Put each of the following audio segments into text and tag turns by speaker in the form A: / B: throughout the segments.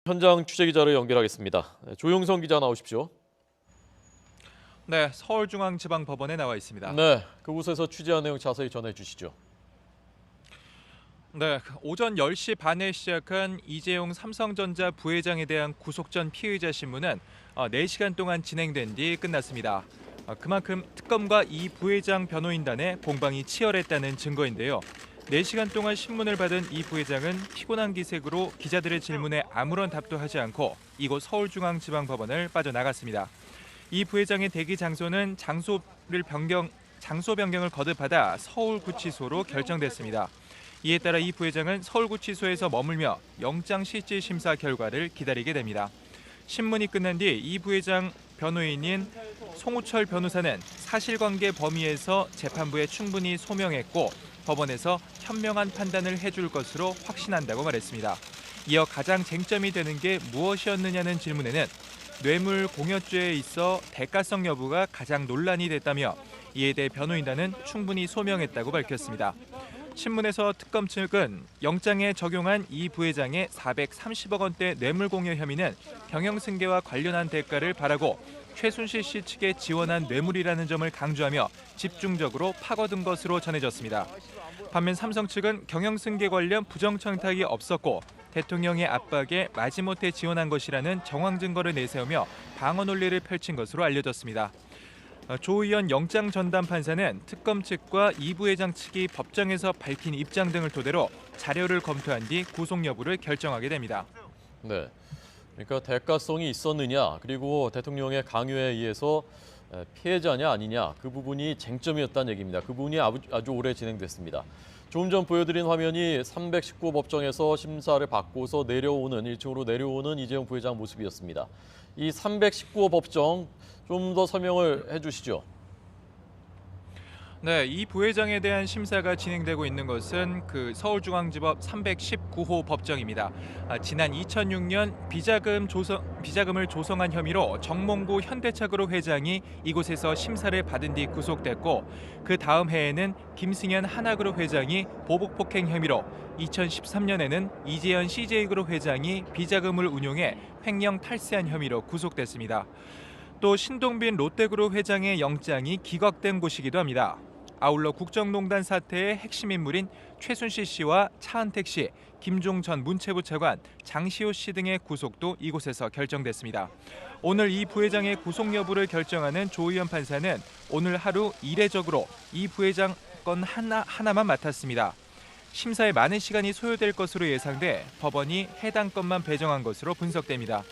A: 현장 취재 기자로 연결하겠습니다. 조용성 기자 나오십시오.
B: 네, 서울중앙지방법원에 나와 있습니다.
A: 네, 그곳에서 취재한 내용 자세히 전해 주시죠.
B: 네, 오전 10시 반에 시작한 이재용 삼성전자 부회장에 대한 구속 전 피의자 신문은 4시간 동안 진행된 뒤 끝났습니다. 그만큼 특검과 이 부회장 변호인단의 공방이 치열했다는 증거인데요. 4시간 동안 신문을 받은 이 부회장은 피곤한 기색으로 기자들의 질문에 아무런 답도 하지 않고 이곳 서울중앙지방법원을 빠져나갔습니다. 이 부회장의 대기 장소는 장소 변경을 거듭하다 서울구치소로 결정됐습니다. 이에 따라 이 부회장은 서울구치소에서 머물며 영장실질 심사 결과를 기다리게 됩니다. 신문이 끝난 뒤 이 부회장 변호인인 송우철 변호사는 사실관계 범위에서 재판부에 충분히 소명했고 법원에서 현명한 판단을 해줄 것으로 확신한다고 말했습니다. 이어 가장 쟁점이 되는 게 무엇이었느냐는 질문에는 뇌물공여죄에 있어 대가성 여부가 가장 논란이 됐다며 이에 대해 변호인단은 충분히 소명했다고 밝혔습니다. 신문에서 특검 측은 영장에 적용한 이 부회장의 430억 원대 뇌물공여 혐의는 경영승계와 관련한 대가를 바라고 최순실 씨 측에 지원한 뇌물이라는 점을 강조하며 집중적으로 파고든 것으로 전해졌습니다. 반면 삼성 측은 경영승계 관련 부정청탁이 없었고 대통령의 압박에 마지못해 지원한 것이라는 정황 증거를 내세우며 방어 논리를 펼친 것으로 알려졌습니다. 조 의원 영장 전담 판사는 특검 측과 이 부회장 측이 법정에서 밝힌 입장 등을 토대로 자료를 검토한 뒤 구속 여부를 결정하게 됩니다.
A: 네, 그러니까 대가성이 있었느냐, 그리고 대통령의 강요에 의해서 피해자냐 아니냐, 그 부분이 쟁점이었다는 얘기입니다. 그 부분이 아주 오래 진행됐습니다. 조금 전 보여드린 화면이 319 법정에서 심사를 받고서 1층으로 내려오는 이재용 부회장 모습이었습니다. 이 319호 법정 좀 더 설명을 해주시죠.
B: 네, 이 부회장에 대한 심사가 진행되고 있는 것은 서울중앙지법 319호 법정입니다. 지난 2006년 비자금을 조성한 혐의로 정몽구 현대차그룹 회장이 이곳에서 심사를 받은 뒤 구속됐고 그 다음 해에는 김승현 하나그룹 회장이 보복폭행 혐의로 2013년에는 이재현 CJ그룹 회장이 비자금을 운용해 횡령 탈세한 혐의로 구속됐습니다. 또 신동빈 롯데그룹 회장의 영장이 기각된 곳이기도 합니다. 아울러 국정농단 사태의 핵심 인물인 최순실 씨와 차은택 씨, 김종 전 문체부 차관, 장시호 씨 등의 구속도 이곳에서 결정됐습니다. 오늘 이 부회장의 구속 여부를 결정하는 조 의원 판사는 오늘 하루 이례적으로 이 부회장 건 하나만 맡았습니다. 심사에 많은 시간이 소요될 것으로 예상돼 법원이 해당 건만 배정한 것으로 분석됩니다.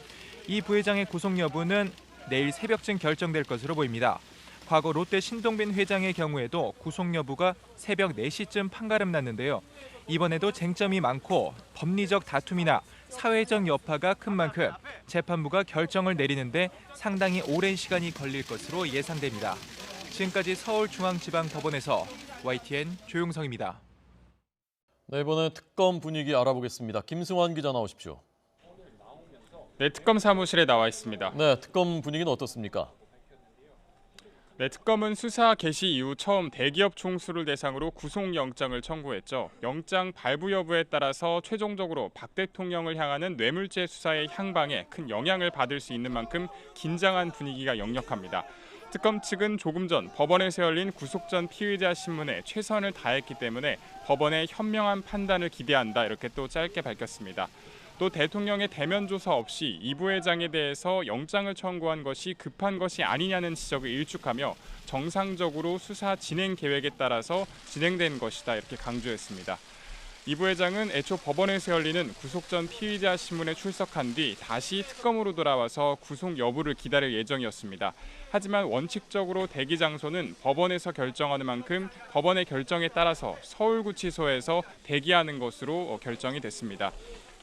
B: 이 부회장의 구속 여부는 내일 새벽쯤 결정될 것으로 보입니다. 과거 롯데 신동빈 회장의 경우에도 구속 여부가 새벽 4시쯤 판가름 났는데요. 이번에도 쟁점이 많고 법리적 다툼이나 사회적 여파가 큰 만큼 재판부가 결정을 내리는데 상당히 오랜 시간이 걸릴 것으로 예상됩니다. 지금까지 서울중앙지방법원에서 YTN 조용성입니다.
A: 네, 이번엔 특검 분위기 알아보겠습니다. 김승환 기자 나오십시오.
C: 네, 특검 사무실에 나와 있습니다.
A: 네, 특검 분위기는 어떻습니까?
C: 네, 특검은 수사 개시 이후 처음 대기업 총수를 대상으로 구속영장을 청구했죠. 영장 발부 여부에 따라서 최종적으로 박 대통령을 향하는 뇌물죄 수사의 향방에 큰 영향을 받을 수 있는 만큼 긴장한 분위기가 역력합니다. 특검 측은 조금 전 법원에서 열린 구속 전 피의자 신문에 최선을 다했기 때문에 법원의 현명한 판단을 기대한다, 이렇게 또 짧게 밝혔습니다. 또 대통령의 대면 조사 없이 이 부회장에 대해서 영장을 청구한 것이 급한 것이 아니냐는 지적을 일축하며 정상적으로 수사 진행 계획에 따라서 진행된 것이다, 이렇게 강조했습니다. 이 부회장은 애초 법원에서 열리는 구속 전 피의자 신문에 출석한 뒤 다시 특검으로 돌아와서 구속 여부를 기다릴 예정이었습니다. 하지만 원칙적으로 대기 장소는 법원에서 결정하는 만큼 법원의 결정에 따라서 서울구치소에서 대기하는 것으로 결정이 됐습니다.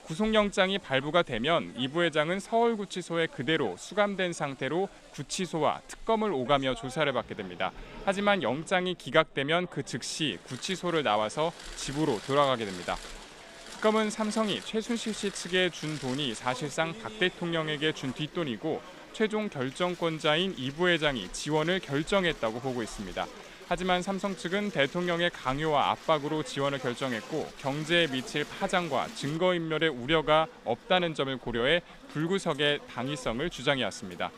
C: 구속영장이 발부가 되면 이 부회장은 서울구치소에 그대로 수감된 상태로 구치소와 특검을 오가며 조사를 받게 됩니다. 하지만 영장이 기각되면 그 즉시 구치소를 나와서 집으로 돌아가게 됩니다. 특검은 삼성이 최순실 씨 측에 준 돈이 사실상 박 대통령에게 준 뒷돈이고 최종 결정권자인 이 부회장이 지원을 결정했다고 보고 있습니다. 하지만 삼성 측은 대통령의 강요와 압박으로 지원을 결정했고 경제에 미칠 파장과 증거인멸의 우려가 없다는 점을 고려해 불구속의 당위성을 주장해왔습니다.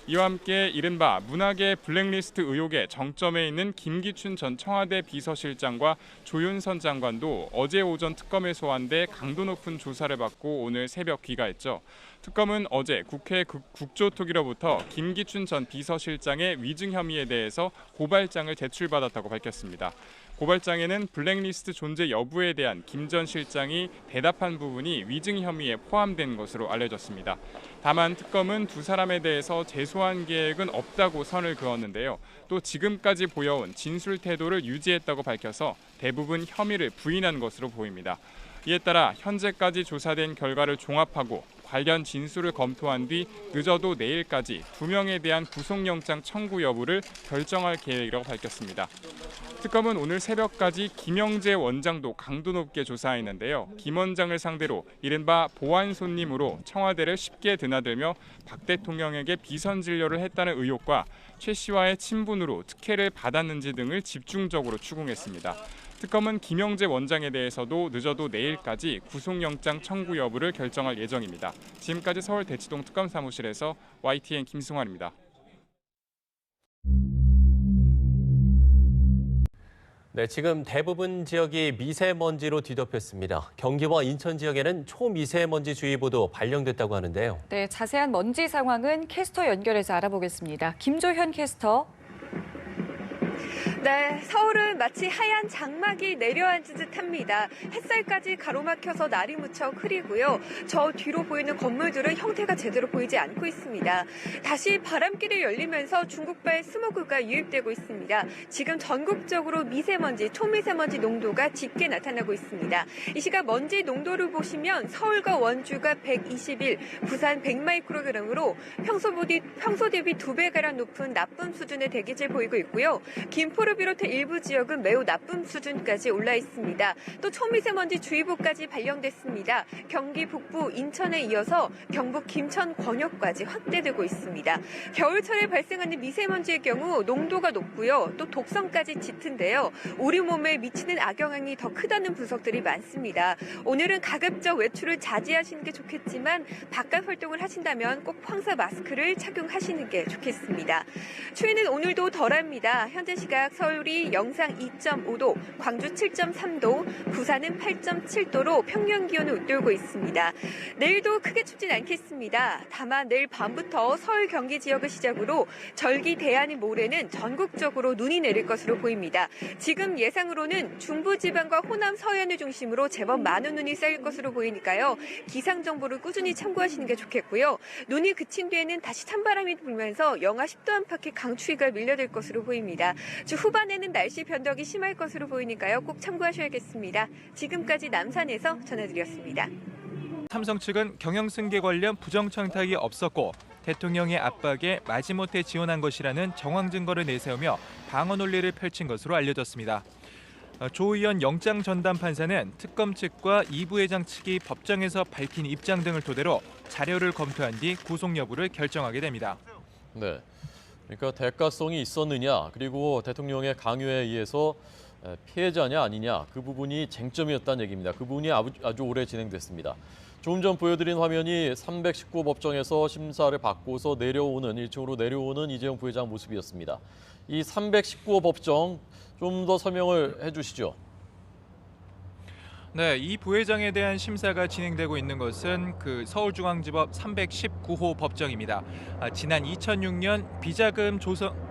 C: 이와 함께 이른바 문학의 블랙리스트 의혹의 정점에 있는 김기춘 전 청와대 비서실장과 조윤선 장관도 어제 오전 특검에 소환돼 강도 높은 조사를 받고 오늘 새벽 귀가했죠. 특검은 어제 국회 국조특위로부터 김기춘 전 비서실장의 위증 혐의에 대해서 고발장을 제출받았다고 밝혔습니다. 고발장에는 블랙리스트 존재 여부에 대한 김 전 실장이 대답한 부분이 위증 혐의에 포함된 것으로 알려졌습니다. 다만 특검은 두 사람에 대해서 재소환 계획은 없다고 선을 그었는데요. 또 지금까지 보여온 진술 태도를 유지했다고 밝혀서 대부분 혐의를 부인한 것으로 보입니다. 이에 따라 현재까지 조사된 결과를 종합하고 관련 진술을 검토한 뒤 늦어도 내일까지 두 명에 대한 구속영장 청구 여부를 결정할 계획이라고 밝혔습니다. 특검은 오늘 새벽까지 김영재 원장도 강도 높게 조사했는데요. 김 원장을 상대로 이른바 보안 손님으로 청와대를 쉽게 드나들며 박 대통령에게 비선 진료를 했다는 의혹과 최 씨와의 친분으로 특혜를 받았는지 등을 집중적으로 추궁했습니다. 특검은 김영재 원장에 대해서도 늦어도 내일까지 구속영장 청구 여부를 결정할 예정입니다. 지금까지 서울 대치동 특검 사무실에서 YTN 김승환입니다.
D: 네, 지금 대부분 지역이 미세먼지로 뒤덮였습니다. 경기와 인천 지역에는 초미세먼지주의보도 발령됐다고 하는데요.
E: 네, 자세한 먼지 상황은 캐스터 연결해서 알아보겠습니다. 김조현 캐스터.
F: 네, 서울은 마치 하얀 장막이 내려앉은 듯합니다. 햇살까지 가로막혀서 날이 무척 흐리고요. 저 뒤로 보이는 건물들은 형태가 제대로 보이지 않고 있습니다. 다시 바람길이 열리면서 중국발 스모그가 유입되고 있습니다. 지금 전국적으로 미세먼지, 초미세먼지 농도가 짙게 나타나고 있습니다. 이 시각 먼지 농도를 보시면 서울과 원주가 121, 부산 100마이크로그램으로 평소 대비 2배가량 높은 나쁨 수준의 대기질 보이고 있고요. 김포를 비롯해 일부 지역은 매우 나쁨 수준까지 올라 있습니다. 또 초미세먼지 주의보까지 발령됐습니다. 경기 북부 인천에 이어서 경북 김천 권역까지 확대되고 있습니다. 겨울철에 발생하는 미세먼지의 경우 농도가 높고요. 또 독성까지 짙은데요. 우리 몸에 미치는 악영향이 더 크다는 분석들이 많습니다. 오늘은 가급적 외출을 자제하시는 게 좋겠지만 바깥 활동을 하신다면 꼭 황사 마스크를 착용하시는 게 좋겠습니다. 추위는 오늘도 덜합니다. 현재 시각 서울이 영상 2.5도, 광주 7.3도, 부산은 8.7도로 평년 기온을 웃돌고 있습니다. 내일도 크게 춥진 않겠습니다. 다만 내일 밤부터 서울 경기 지역을 시작으로 절기 대안인 모레는 전국적으로 눈이 내릴 것으로 보입니다. 지금 예상으로는 중부지방과 호남 서해안을 중심으로 제법 많은 눈이 쌓일 것으로 보이니까요. 기상 정보를 꾸준히 참고하시는 게 좋겠고요. 눈이 그친 뒤에는 다시 찬바람이 불면서 영하 10도 안팎의 강추위가 밀려들 것으로 보입니다. 주 후반에는 날씨 변덕이 심할 것으로 보이니까요. 꼭 참고하셔야겠습니다. 지금까지 남산에서 전해드렸습니다.
B: 삼성 측은 경영승계 관련 부정청탁이 없었고 대통령의 압박에 마지못해 지원한 것이라는 정황 증거를 내세우며 방어 논리를 펼친 것으로 알려졌습니다. 조 의원 영장 전담 판사는 특검 측과 이 부회장 측이 법정에서 밝힌 입장 등을 토대로 자료를 검토한 뒤 구속 여부를 결정하게 됩니다.
A: 네, 그러니까 대가성이 있었느냐, 그리고 대통령의 강요에 의해서 피해자냐 아니냐, 그 부분이 쟁점이었다는 얘기입니다. 그 부분이 아주 오래 진행됐습니다. 조금 전 보여드린 화면이 319 법정에서 심사를 받고서 1층으로 내려오는 이재용 부회장 모습이었습니다. 이 319 법정 좀 더 설명을 해주시죠.
B: 네, 이 부회장에 대한 심사가 진행되고 있는 것은 서울중앙지법 319호 법정입니다. 지난 2006년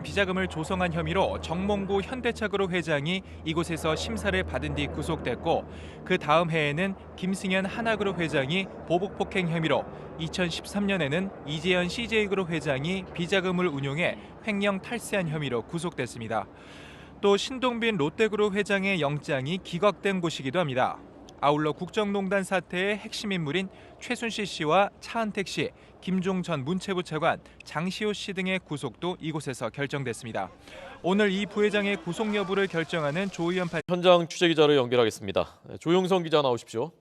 B: 비자금을 조성한 혐의로 정몽구 현대차그룹 회장이 이곳에서 심사를 받은 뒤 구속됐고 그 다음 해에는 김승현 하나그룹 회장이 보복폭행 혐의로 2013년에는 이재현 CJ그룹 회장이 비자금을 운용해 횡령 탈세한 혐의로 구속됐습니다. 또 신동빈 롯데그룹 회장의 영장이 기각된 곳이기도 합니다. 아울러 국정농단 사태의 핵심 인물인 최순실 씨와 차은택 씨, 김종 전 문체부 차관, 장시호 씨 등의 구속도 이곳에서 결정됐습니다. 오늘 이 부회장의 구속 여부를 결정하는 조 의원
A: 현장 취재기자를 연결하겠습니다. 조용성 기자 나오십시오.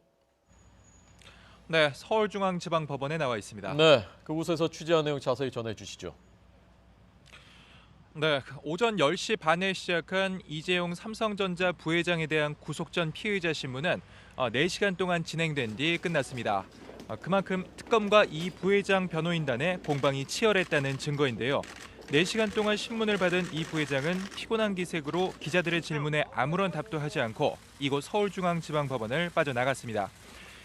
B: 네, 서울중앙지방법원에 나와 있습니다.
A: 네, 그곳에서 취재한 내용 자세히 전해주시죠.
B: 네, 오전 10시 반에 시작한 이재용 삼성전자 부회장에 대한 구속전 피의자 신문은 4시간 동안 진행된 뒤 끝났습니다. 그만큼 특검과 이 부회장 변호인단의 공방이 치열했다는 증거인데요. 4시간 동안 신문을 받은 이 부회장은 피곤한 기색으로 기자들의 질문에 아무런 답도 하지 않고 이곳 서울중앙지방법원을 빠져나갔습니다.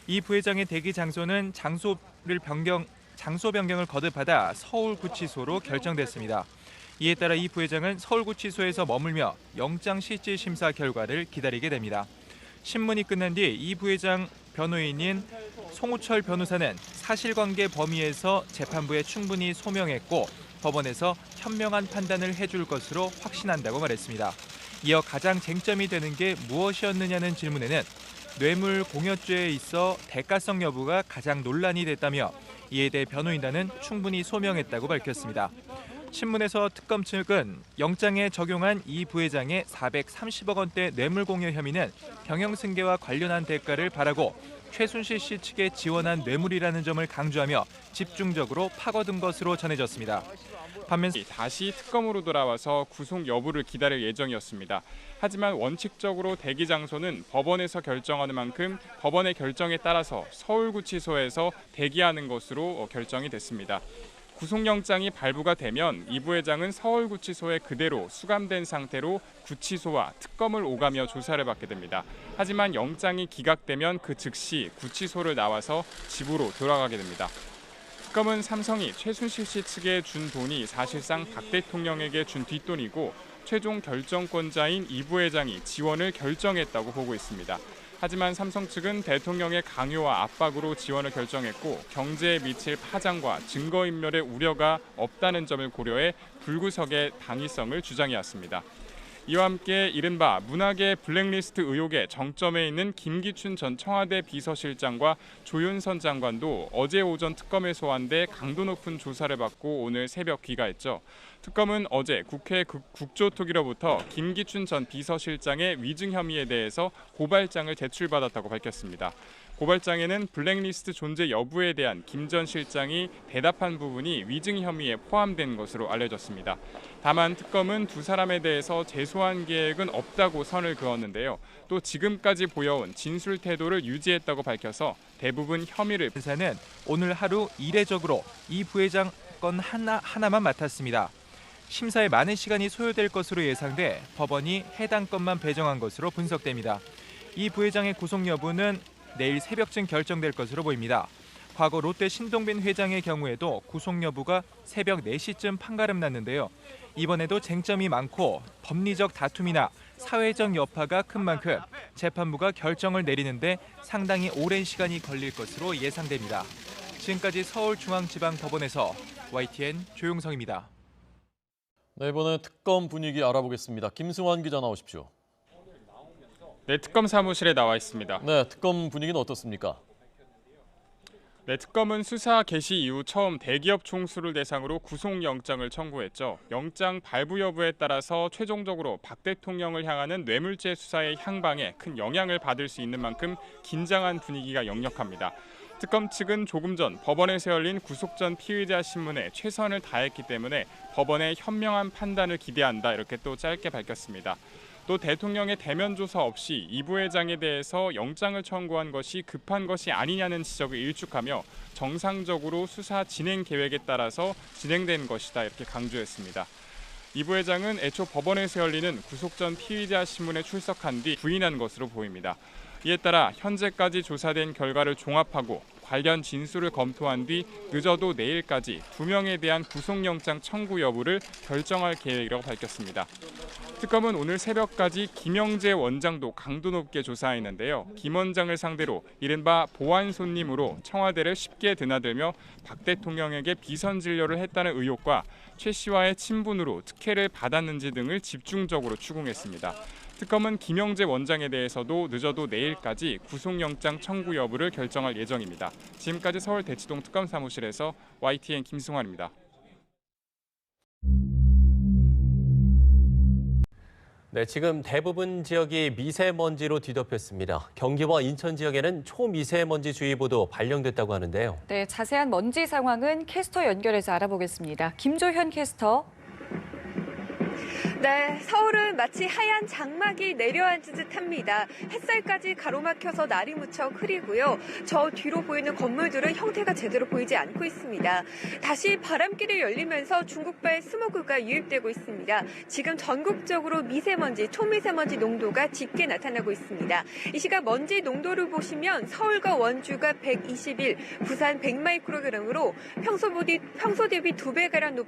B: 이 부회장의 대기 장소는 장소 변경을 거듭하다 서울구치소로 결정됐습니다. 이에 따라 이 부회장은 서울구치소에서 머물며 영장실질심사 결과를 기다리게 됩니다. 신문이 끝난 뒤 이 부회장 변호인인 송우철 변호사는 사실관계 범위에서 재판부에 충분히 소명했고 법원에서 현명한 판단을 해줄 것으로 확신한다고 말했습니다. 이어 가장 쟁점이 되는 게 무엇이었느냐는 질문에는 뇌물 공여죄에 있어 대가성 여부가 가장 논란이 됐다며 이에 대해 변호인단은 충분히 소명했다고 밝혔습니다. 신문에서 특검 측은 영장에 적용한 이 부회장의 430억 원대 뇌물 공여 혐의는 경영승계와 관련한 대가를 바라고 최순실 씨 측에 지원한 뇌물이라는 점을 강조하며 집중적으로 파고든 것으로 전해졌습니다. 반면
C: 다시 특검으로 돌아와서 구속 여부를 기다릴 예정이었습니다. 하지만 원칙적으로 대기 장소는 법원에서 결정하는 만큼 법원의 결정에 따라서 서울구치소에서 대기하는 것으로 결정이 됐습니다. 구속영장이 발부가 되면 이 부회장은 서울구치소에 그대로 수감된 상태로 구치소와 특검을 오가며 조사를 받게 됩니다. 하지만 영장이 기각되면 그 즉시 구치소를 나와서 집으로 돌아가게 됩니다. 특검은 삼성이 최순실 씨 측에 준 돈이 사실상 박 대통령에게 준 뒷돈이고 최종 결정권자인 이 부회장이 지원을 결정했다고 보고 있습니다. 하지만 삼성 측은 대통령의 강요와 압박으로 지원을 결정했고 경제에 미칠 파장과 증거인멸의 우려가 없다는 점을 고려해 불구속의 당위성을 주장해왔습니다. 이와 함께 이른바 문학의 블랙리스트 의혹의 정점에 있는 김기춘 전 청와대 비서실장과 조윤선 장관도 어제 오전 특검에 소환돼 강도 높은 조사를 받고 오늘 새벽 귀가했죠. 특검은 어제 국회 국조특위로부터 김기춘 전 비서실장의 위증 혐의에 대해서 고발장을 제출받았다고 밝혔습니다. 고발장에는 블랙리스트 존재 여부에 대한 김 전 실장이 대답한 부분이 위증 혐의에 포함된 것으로 알려졌습니다. 다만 특검은 두 사람에 대해서 재소환 계획은 없다고 선을 그었는데요. 또 지금까지 보여온 진술 태도를 유지했다고 밝혀서 대부분 혐의를
B: 판사는 오늘 하루 이례적으로 이 부회장 건 하나만 맡았습니다. 심사에 많은 시간이 소요될 것으로 예상돼 법원이 해당 건만 배정한 것으로 분석됩니다. 이 부회장의 구속 여부는 내일 새벽쯤 결정될 것으로 보입니다. 과거 롯데 신동빈 회장의 경우에도 구속 여부가 새벽 4시쯤 판가름 났는데요. 이번에도 쟁점이 많고 법리적 다툼이나 사회적 여파가 큰 만큼 재판부가 결정을 내리는데 상당히 오랜 시간이 걸릴 것으로 예상됩니다. 지금까지 서울중앙지방법원에서 YTN 조용성입니다.
A: 네, 이번엔 특검 분위기 알아보겠습니다. 김승환 기자 나오십시오.
C: 네, 특검 사무실에 나와 있습니다.
A: 네, 특검 분위기는 어떻습니까?
C: 네, 특검은 수사 개시 이후 처음 대기업 총수를 대상으로 구속영장을 청구했죠. 영장 발부 여부에 따라서 최종적으로 박 대통령을 향하는 뇌물죄 수사의 향방에 큰 영향을 받을 수 있는 만큼 긴장한 분위기가 역력합니다. 특검 측은 조금 전 법원에서 열린 구속전 피의자 신문에 최선을 다했기 때문에 법원의 현명한 판단을 기대한다 이렇게 또 짧게 밝혔습니다. 또 대통령의 대면 조사 없이 이 부회장에 대해서 영장을 청구한 것이 급한 것이 아니냐는 지적을 일축하며 정상적으로 수사 진행 계획에 따라서 진행된 것이다 이렇게 강조했습니다. 이 부회장은 애초 법원에서 열리는 구속전 피의자 신문에 출석한 뒤 부인한 것으로 보입니다. 이에 따라 현재까지 조사된 결과를 종합하고 관련 진술을 검토한 뒤 늦어도 내일까지 2명에 대한 구속영장 청구 여부를 결정할 계획이라고 밝혔습니다. 특검은 오늘 새벽까지 김영재 원장도 강도 높게 조사했는데요. 김 원장을 상대로 이른바 보안 손님으로 청와대를 쉽게 드나들며 박 대통령에게 비선 진료를 했다는 의혹과 최 씨와의 친분으로 특혜를 받았는지 등을 집중적으로 추궁했습니다. 특검은 김영재 원장에 대해서도 늦어도 내일까지 구속영장 청구 여부를 결정할 예정입니다. 지금까지 서울 대치동 특검 사무실에서 YTN 김승환입니다.
D: 네, 지금 대부분 지역이 미세먼지로 뒤덮였습니다. 경기와 인천 지역에는 초미세먼지주의보도 발령됐다고 하는데요.
E: 네, 자세한 먼지 상황은 캐스터 연결해서 알아보겠습니다. 김조현 캐스터.
F: 네, 서울은 마치 하얀 장막이 내려앉은 듯합니다. 햇살까지 가로막혀서 날이 무척 흐리고요. 저 뒤로 보이는 건물들은 형태가 제대로 보이지 않고 있습니다. 다시 바람길이 열리면서 중국발 스모그가 유입되고 있습니다. 지금 전국적으로 미세먼지, 초미세먼지 농도가 짙게 나타나고 있습니다. 이 시각 먼지 농도를 보시면 서울과 원주가 121, 부산 100마이크로그램으로 평소 대비 2배가량 높은